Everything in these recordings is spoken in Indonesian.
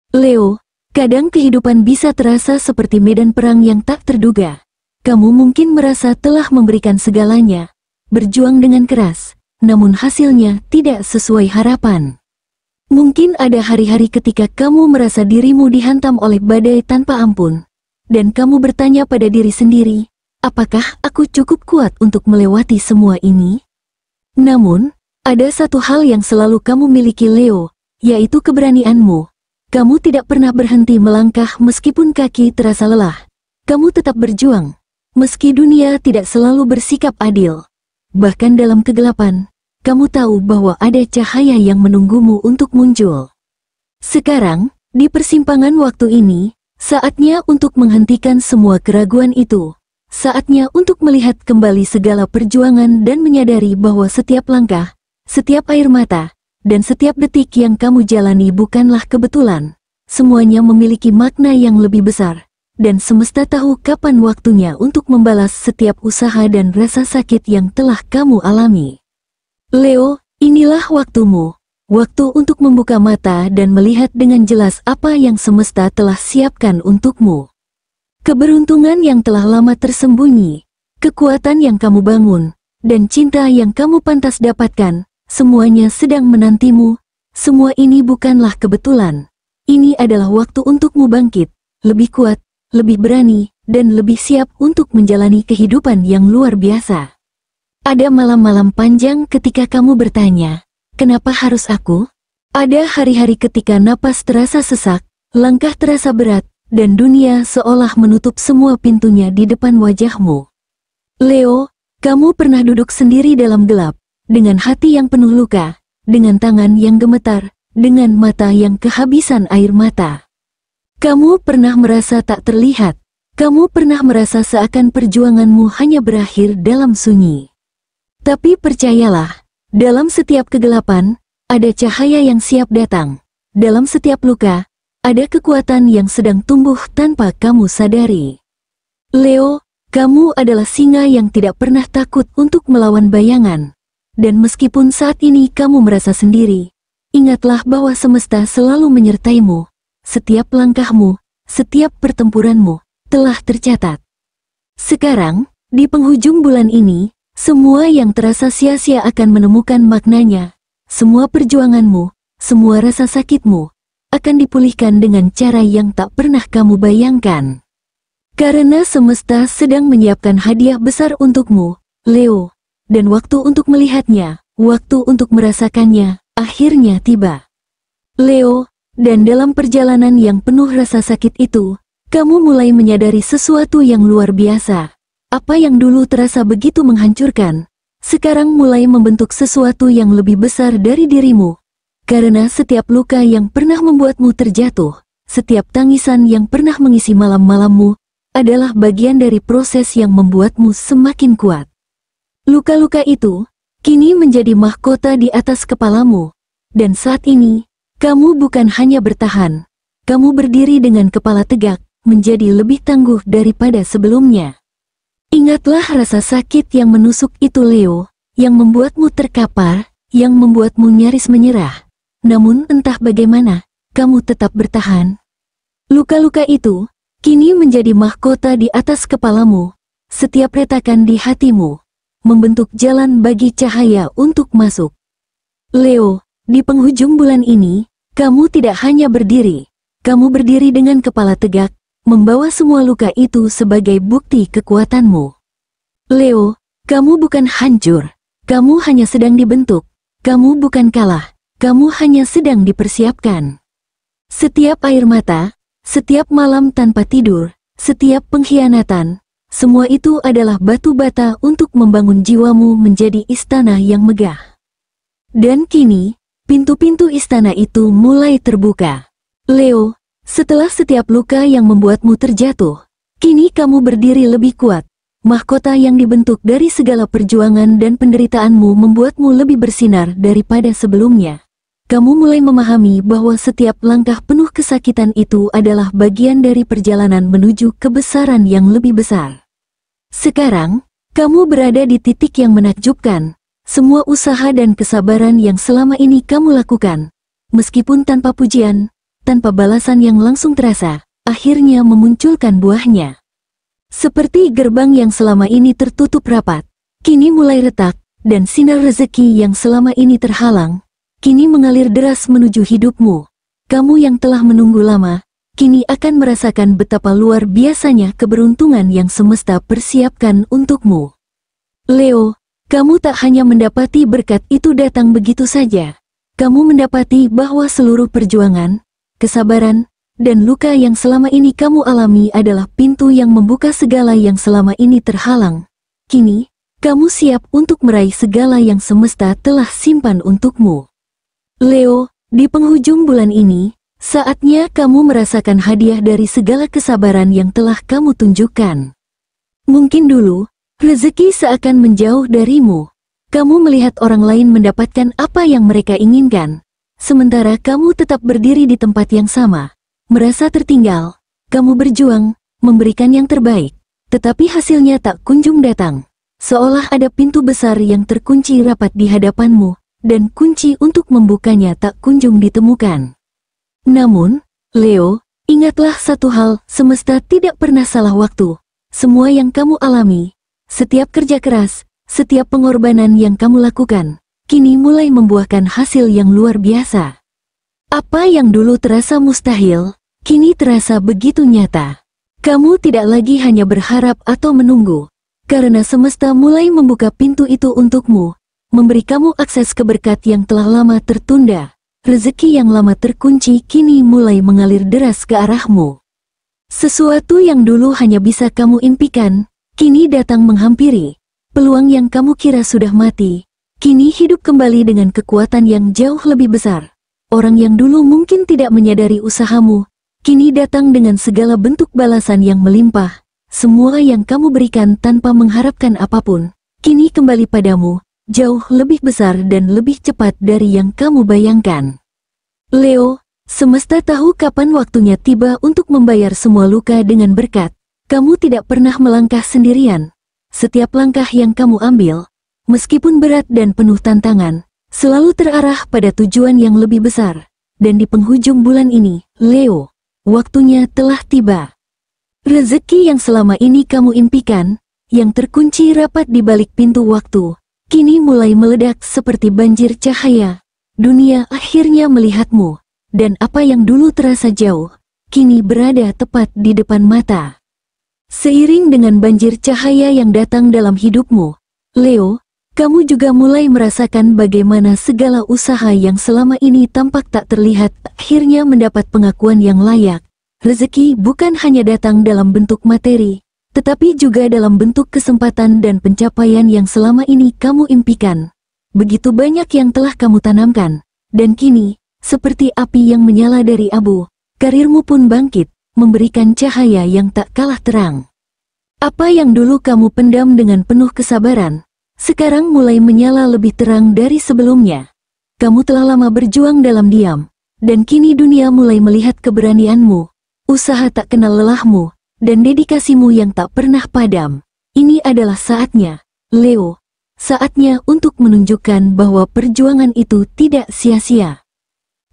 Leo, kadang kehidupan bisa terasa seperti medan perang yang tak terduga. Kamu mungkin merasa telah memberikan segalanya, berjuang dengan keras, namun hasilnya tidak sesuai harapan. Mungkin ada hari-hari ketika kamu merasa dirimu dihantam oleh badai tanpa ampun, dan kamu bertanya pada diri sendiri, apakah aku cukup kuat untuk melewati semua ini? Namun, ada satu hal yang selalu kamu miliki Leo, yaitu keberanianmu. Kamu tidak pernah berhenti melangkah meskipun kaki terasa lelah. Kamu tetap berjuang, meski dunia tidak selalu bersikap adil. Bahkan dalam kegelapan, kamu tahu bahwa ada cahaya yang menunggumu untuk muncul. Sekarang, di persimpangan waktu ini, saatnya untuk menghentikan semua keraguan itu. Saatnya untuk melihat kembali segala perjuangan dan menyadari bahwa setiap langkah, setiap air mata, dan setiap detik yang kamu jalani bukanlah kebetulan. Semuanya memiliki makna yang lebih besar, dan semesta tahu kapan waktunya untuk membalas setiap usaha dan rasa sakit yang telah kamu alami. Leo, inilah waktumu. Waktu untuk membuka mata dan melihat dengan jelas apa yang semesta telah siapkan untukmu. Keberuntungan yang telah lama tersembunyi, kekuatan yang kamu bangun, dan cinta yang kamu pantas dapatkan, semuanya sedang menantimu. Semua ini bukanlah kebetulan. Ini adalah waktu untukmu bangkit, lebih kuat, lebih berani, dan lebih siap untuk menjalani kehidupan yang luar biasa. Ada malam-malam panjang ketika kamu bertanya, kenapa harus aku? Ada hari-hari ketika napas terasa sesak, langkah terasa berat, dan dunia seolah menutup semua pintunya di depan wajahmu. Leo, kamu pernah duduk sendiri dalam gelap, dengan hati yang penuh luka, dengan tangan yang gemetar, dengan mata yang kehabisan air mata. Kamu pernah merasa tak terlihat, kamu pernah merasa seakan perjuanganmu hanya berakhir dalam sunyi. Tapi percayalah, dalam setiap kegelapan, ada cahaya yang siap datang. Dalam setiap luka, ada kekuatan yang sedang tumbuh tanpa kamu sadari. Leo, kamu adalah singa yang tidak pernah takut untuk melawan bayangan. Dan meskipun saat ini kamu merasa sendiri, ingatlah bahwa semesta selalu menyertaimu. Setiap langkahmu, setiap pertempuranmu, telah tercatat. Sekarang, di penghujung bulan ini, semua yang terasa sia-sia akan menemukan maknanya. Semua perjuanganmu, semua rasa sakitmu, akan dipulihkan dengan cara yang tak pernah kamu bayangkan. Karena semesta sedang menyiapkan hadiah besar untukmu, Leo, dan waktu untuk melihatnya, waktu untuk merasakannya, akhirnya tiba. Leo, dan dalam perjalanan yang penuh rasa sakit itu, kamu mulai menyadari sesuatu yang luar biasa. Apa yang dulu terasa begitu menghancurkan, sekarang mulai membentuk sesuatu yang lebih besar dari dirimu. Karena setiap luka yang pernah membuatmu terjatuh, setiap tangisan yang pernah mengisi malam-malammu, adalah bagian dari proses yang membuatmu semakin kuat. Luka-luka itu, kini menjadi mahkota di atas kepalamu. Dan saat ini, kamu bukan hanya bertahan, kamu berdiri dengan kepala tegak, menjadi lebih tangguh daripada sebelumnya. Ingatlah rasa sakit yang menusuk itu Leo, yang membuatmu terkapar, yang membuatmu nyaris menyerah. Namun entah bagaimana, kamu tetap bertahan. Luka-luka itu, kini menjadi mahkota di atas kepalamu. Setiap retakan di hatimu, membentuk jalan bagi cahaya untuk masuk. Leo, di penghujung bulan ini, kamu tidak hanya berdiri. Kamu berdiri dengan kepala tegak, membawa semua luka itu sebagai bukti kekuatanmu. Leo, kamu bukan hancur. Kamu hanya sedang dibentuk. Kamu bukan kalah. Kamu hanya sedang dipersiapkan. Setiap air mata, setiap malam tanpa tidur, setiap pengkhianatan, semua itu adalah batu bata untuk membangun jiwamu menjadi istana yang megah. Dan kini, pintu-pintu istana itu mulai terbuka. Leo, setelah setiap luka yang membuatmu terjatuh, kini kamu berdiri lebih kuat. Mahkota yang dibentuk dari segala perjuangan dan penderitaanmu membuatmu lebih bersinar daripada sebelumnya. Kamu mulai memahami bahwa setiap langkah penuh kesakitan itu adalah bagian dari perjalanan menuju kebesaran yang lebih besar. Sekarang, kamu berada di titik yang menakjubkan. Semua usaha dan kesabaran yang selama ini kamu lakukan, meskipun tanpa pujian, tanpa balasan yang langsung terasa, akhirnya memunculkan buahnya. Seperti gerbang yang selama ini tertutup rapat, kini mulai retak, dan sinar rezeki yang selama ini terhalang, kini mengalir deras menuju hidupmu. Kamu yang telah menunggu lama, kini akan merasakan betapa luar biasanya keberuntungan yang semesta persiapkan untukmu. Leo, kamu tak hanya mendapati berkat itu datang begitu saja. Kamu mendapati bahwa seluruh perjuangan, kesabaran, dan luka yang selama ini kamu alami adalah pintu yang membuka segala yang selama ini terhalang. Kini, kamu siap untuk meraih segala yang semesta telah simpan untukmu. Leo, di penghujung bulan ini, saatnya kamu merasakan hadiah dari segala kesabaran yang telah kamu tunjukkan. Mungkin dulu, rezeki seakan menjauh darimu. Kamu melihat orang lain mendapatkan apa yang mereka inginkan, sementara kamu tetap berdiri di tempat yang sama, merasa tertinggal. Kamu berjuang, memberikan yang terbaik, tetapi hasilnya tak kunjung datang. Seolah ada pintu besar yang terkunci rapat di hadapanmu, dan kunci untuk membukanya tak kunjung ditemukan. Namun, Leo, ingatlah satu hal, semesta tidak pernah salah waktu. Semua yang kamu alami, setiap kerja keras, setiap pengorbanan yang kamu lakukan, kini mulai membuahkan hasil yang luar biasa. Apa yang dulu terasa mustahil, kini terasa begitu nyata. Kamu tidak lagi hanya berharap atau menunggu, karena semesta mulai membuka pintu itu untukmu, memberi kamu akses ke berkat yang telah lama tertunda. Rezeki yang lama terkunci kini mulai mengalir deras ke arahmu. Sesuatu yang dulu hanya bisa kamu impikan, kini datang menghampiri. Peluang yang kamu kira sudah mati, kini hidup kembali dengan kekuatan yang jauh lebih besar. Orang yang dulu mungkin tidak menyadari usahamu, kini datang dengan segala bentuk balasan yang melimpah. Semua yang kamu berikan tanpa mengharapkan apapun, kini kembali padamu, jauh lebih besar dan lebih cepat dari yang kamu bayangkan. Leo, semesta tahu kapan waktunya tiba untuk membayar semua luka dengan berkat. Kamu tidak pernah melangkah sendirian. Setiap langkah yang kamu ambil, meskipun berat dan penuh tantangan, selalu terarah pada tujuan yang lebih besar. Dan di penghujung bulan ini, Leo, waktunya telah tiba. Rezeki yang selama ini kamu impikan, yang terkunci rapat di balik pintu waktu, kini mulai meledak seperti banjir cahaya. Dunia akhirnya melihatmu, dan apa yang dulu terasa jauh, kini berada tepat di depan mata. Seiring dengan banjir cahaya yang datang dalam hidupmu, Leo, kamu juga mulai merasakan bagaimana segala usaha yang selama ini tampak tak terlihat akhirnya mendapat pengakuan yang layak. Rezeki bukan hanya datang dalam bentuk materi, tetapi juga dalam bentuk kesempatan dan pencapaian yang selama ini kamu impikan. Begitu banyak yang telah kamu tanamkan, dan kini, seperti api yang menyala dari abu, karirmu pun bangkit, memberikan cahaya yang tak kalah terang. Apa yang dulu kamu pendam dengan penuh kesabaran, sekarang mulai menyala lebih terang dari sebelumnya. Kamu telah lama berjuang dalam diam, dan kini dunia mulai melihat keberanianmu, usaha tak kenal lelahmu, dan dedikasimu yang tak pernah padam. Ini adalah saatnya, Leo, saatnya untuk menunjukkan bahwa perjuangan itu tidak sia-sia.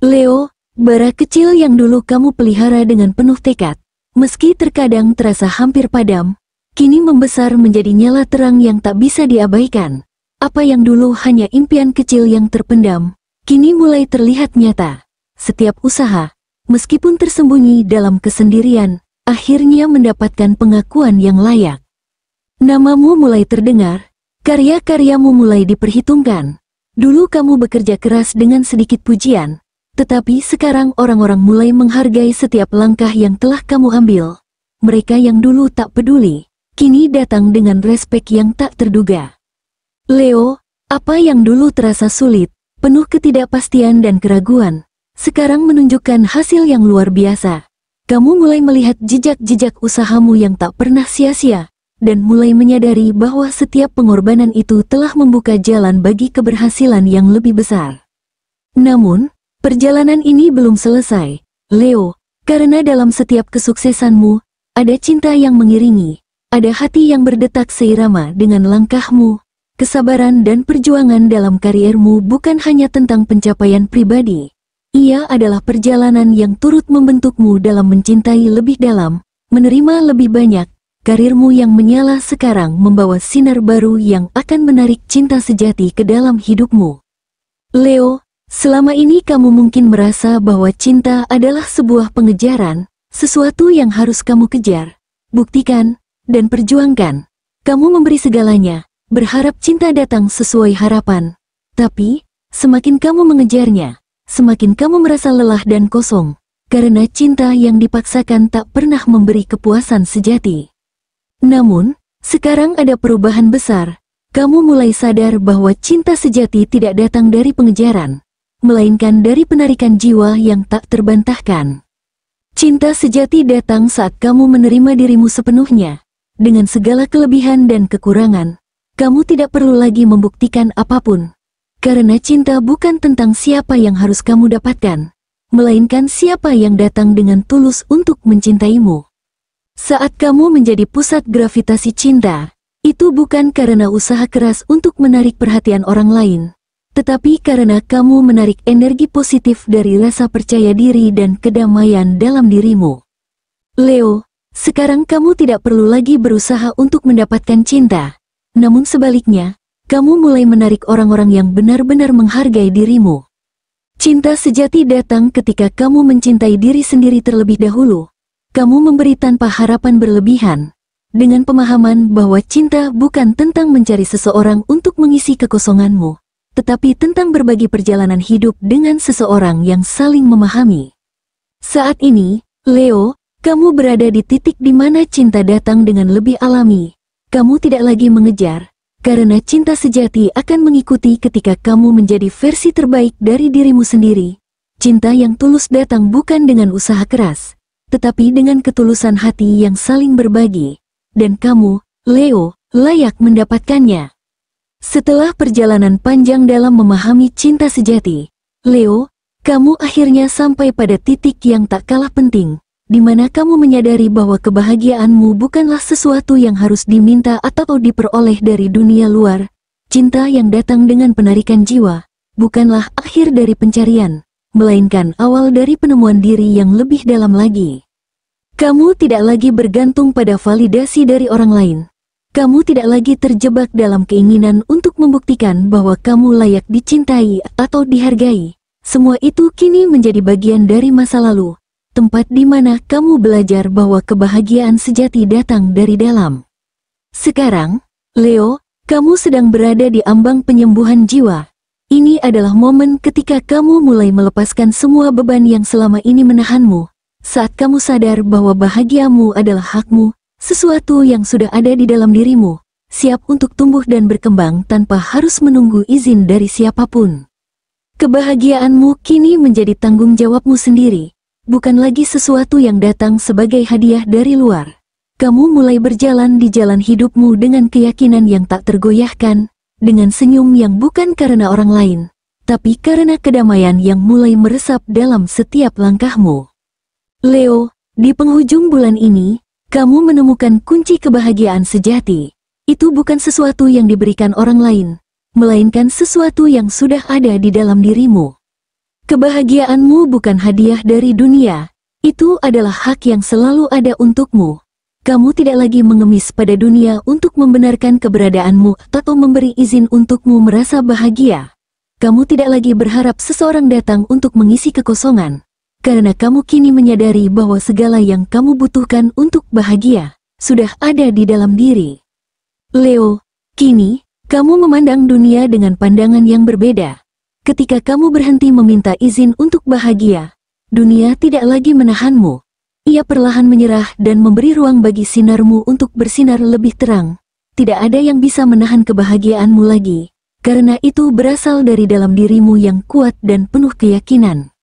Leo, bara kecil yang dulu kamu pelihara dengan penuh tekad, meski terkadang terasa hampir padam, kini membesar menjadi nyala terang yang tak bisa diabaikan. Apa yang dulu hanya impian kecil yang terpendam, kini mulai terlihat nyata. Setiap usaha, meskipun tersembunyi dalam kesendirian, akhirnya mendapatkan pengakuan yang layak. Namamu mulai terdengar, karya-karyamu mulai diperhitungkan. Dulu kamu bekerja keras dengan sedikit pujian, tetapi sekarang orang-orang mulai menghargai setiap langkah yang telah kamu ambil. Mereka yang dulu tak peduli, kini datang dengan respek yang tak terduga. Leo, apa yang dulu terasa sulit, penuh ketidakpastian dan keraguan, sekarang menunjukkan hasil yang luar biasa. Kamu mulai melihat jejak-jejak usahamu yang tak pernah sia-sia, dan mulai menyadari bahwa setiap pengorbanan itu telah membuka jalan bagi keberhasilan yang lebih besar. Namun, perjalanan ini belum selesai, Leo, karena dalam setiap kesuksesanmu, ada cinta yang mengiringi, ada hati yang berdetak seirama dengan langkahmu. Kesabaran dan perjuangan dalam kariermu bukan hanya tentang pencapaian pribadi, Ia adalah perjalanan yang turut membentukmu dalam mencintai lebih dalam, menerima lebih banyak. Karirmu yang menyala sekarang membawa sinar baru yang akan menarik cinta sejati ke dalam hidupmu. Leo, selama ini kamu mungkin merasa bahwa cinta adalah sebuah pengejaran, sesuatu yang harus kamu kejar, buktikan, dan perjuangkan. Kamu memberi segalanya, berharap cinta datang sesuai harapan. Tapi, semakin kamu mengejarnya, semakin kamu merasa lelah dan kosong, karena cinta yang dipaksakan tak pernah memberi kepuasan sejati. Namun, sekarang ada perubahan besar. Kamu mulai sadar bahwa cinta sejati tidak datang dari pengejaran, melainkan dari penarikan jiwa yang tak terbantahkan. Cinta sejati datang saat kamu menerima dirimu sepenuhnya, dengan segala kelebihan dan kekurangan. Kamu tidak perlu lagi membuktikan apapun, karena cinta bukan tentang siapa yang harus kamu dapatkan, melainkan siapa yang datang dengan tulus untuk mencintaimu. Saat kamu menjadi pusat gravitasi cinta, itu bukan karena usaha keras untuk menarik perhatian orang lain, tetapi karena kamu menarik energi positif dari rasa percaya diri dan kedamaian dalam dirimu. Leo, sekarang kamu tidak perlu lagi berusaha untuk mendapatkan cinta, namun sebaliknya, kamu mulai menarik orang-orang yang benar-benar menghargai dirimu. Cinta sejati datang ketika kamu mencintai diri sendiri terlebih dahulu. Kamu memberi tanpa harapan berlebihan, dengan pemahaman bahwa cinta bukan tentang mencari seseorang untuk mengisi kekosonganmu, tetapi tentang berbagi perjalanan hidup dengan seseorang yang saling memahami. Saat ini, Leo, kamu berada di titik di mana cinta datang dengan lebih alami. Kamu tidak lagi mengejar, karena cinta sejati akan mengikuti ketika kamu menjadi versi terbaik dari dirimu sendiri. Cinta yang tulus datang bukan dengan usaha keras, tetapi dengan ketulusan hati yang saling berbagi, dan kamu, Leo, layak mendapatkannya. Setelah perjalanan panjang dalam memahami cinta sejati, Leo, kamu akhirnya sampai pada titik yang tak kalah penting, di mana kamu menyadari bahwa kebahagiaanmu bukanlah sesuatu yang harus diminta atau diperoleh dari dunia luar. Cinta yang datang dengan penarikan jiwa, bukanlah akhir dari pencarian, melainkan awal dari penemuan diri yang lebih dalam lagi. Kamu tidak lagi bergantung pada validasi dari orang lain. Kamu tidak lagi terjebak dalam keinginan untuk membuktikan bahwa kamu layak dicintai atau dihargai. Semua itu kini menjadi bagian dari masa lalu, tempat di mana kamu belajar bahwa kebahagiaan sejati datang dari dalam. Sekarang, Leo, kamu sedang berada di ambang penyembuhan jiwa. Ini adalah momen ketika kamu mulai melepaskan semua beban yang selama ini menahanmu. Saat kamu sadar bahwa bahagiamu adalah hakmu, sesuatu yang sudah ada di dalam dirimu, siap untuk tumbuh dan berkembang tanpa harus menunggu izin dari siapapun. Kebahagiaanmu kini menjadi tanggung jawabmu sendiri, bukan lagi sesuatu yang datang sebagai hadiah dari luar. Kamu mulai berjalan di jalan hidupmu dengan keyakinan yang tak tergoyahkan, dengan senyum yang bukan karena orang lain, tapi karena kedamaian yang mulai meresap dalam setiap langkahmu. Leo, di penghujung bulan ini, kamu menemukan kunci kebahagiaan sejati. Itu bukan sesuatu yang diberikan orang lain, melainkan sesuatu yang sudah ada di dalam dirimu. Kebahagiaanmu bukan hadiah dari dunia, itu adalah hak yang selalu ada untukmu. Kamu tidak lagi mengemis pada dunia untuk membenarkan keberadaanmu atau memberi izin untukmu merasa bahagia. Kamu tidak lagi berharap seseorang datang untuk mengisi kekosongan, karena kamu kini menyadari bahwa segala yang kamu butuhkan untuk bahagia sudah ada di dalam diri. Leo, kini, kamu memandang dunia dengan pandangan yang berbeda. Ketika kamu berhenti meminta izin untuk bahagia, dunia tidak lagi menahanmu. Ia perlahan menyerah dan memberi ruang bagi sinarmu untuk bersinar lebih terang. Tidak ada yang bisa menahan kebahagiaanmu lagi, karena itu berasal dari dalam dirimu yang kuat dan penuh keyakinan.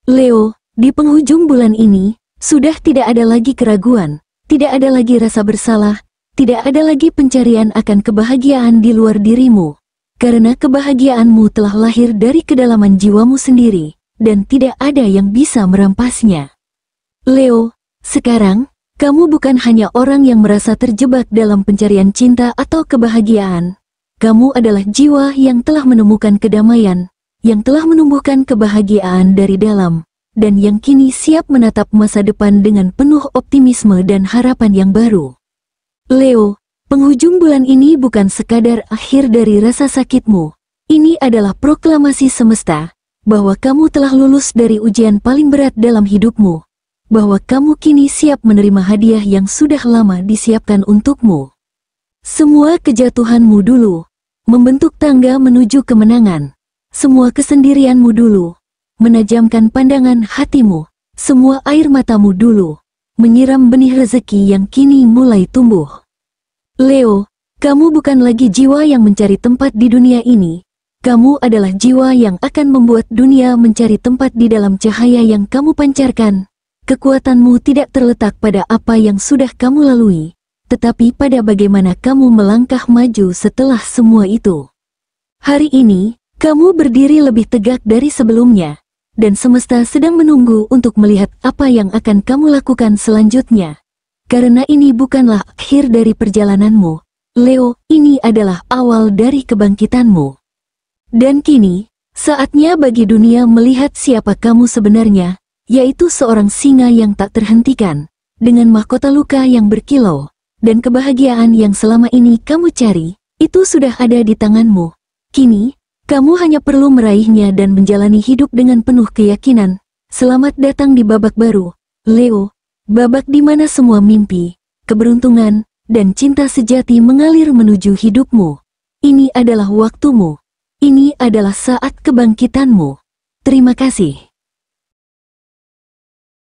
Leo, di penghujung bulan ini, sudah tidak ada lagi keraguan, tidak ada lagi rasa bersalah, tidak ada lagi pencarian akan kebahagiaan di luar dirimu, karena kebahagiaanmu telah lahir dari kedalaman jiwamu sendiri, dan tidak ada yang bisa merampasnya. Leo, sekarang, kamu bukan hanya orang yang merasa terjebak dalam pencarian cinta atau kebahagiaan. Kamu adalah jiwa yang telah menemukan kedamaian, yang telah menumbuhkan kebahagiaan dari dalam, dan yang kini siap menatap masa depan dengan penuh optimisme dan harapan yang baru. Leo, penghujung bulan ini bukan sekadar akhir dari rasa sakitmu. Ini adalah proklamasi semesta, bahwa kamu telah lulus dari ujian paling berat dalam hidupmu, bahwa kamu kini siap menerima hadiah yang sudah lama disiapkan untukmu. Semua kejatuhanmu dulu membentuk tangga menuju kemenangan. Semua kesendirianmu dulu menajamkan pandangan hatimu. Semua air matamu dulu menyiram benih rezeki yang kini mulai tumbuh. Leo, kamu bukan lagi jiwa yang mencari tempat di dunia ini. Kamu adalah jiwa yang akan membuat dunia mencari tempat di dalam cahaya yang kamu pancarkan. Kekuatanmu tidak terletak pada apa yang sudah kamu lalui, tetapi pada bagaimana kamu melangkah maju setelah semua itu. Hari ini, kamu berdiri lebih tegak dari sebelumnya, dan semesta sedang menunggu untuk melihat apa yang akan kamu lakukan selanjutnya. Karena ini bukanlah akhir dari perjalananmu, Leo, ini adalah awal dari kebangkitanmu. Dan kini, saatnya bagi dunia melihat siapa kamu sebenarnya, yaitu seorang singa yang tak terhentikan, dengan mahkota luka yang berkilau, dan kebahagiaan yang selama ini kamu cari, itu sudah ada di tanganmu. Kini, kamu hanya perlu meraihnya dan menjalani hidup dengan penuh keyakinan. Selamat datang di babak baru, Leo, babak di mana semua mimpi, keberuntungan, dan cinta sejati mengalir menuju hidupmu. Ini adalah waktumu. Ini adalah saat kebangkitanmu. Terima kasih.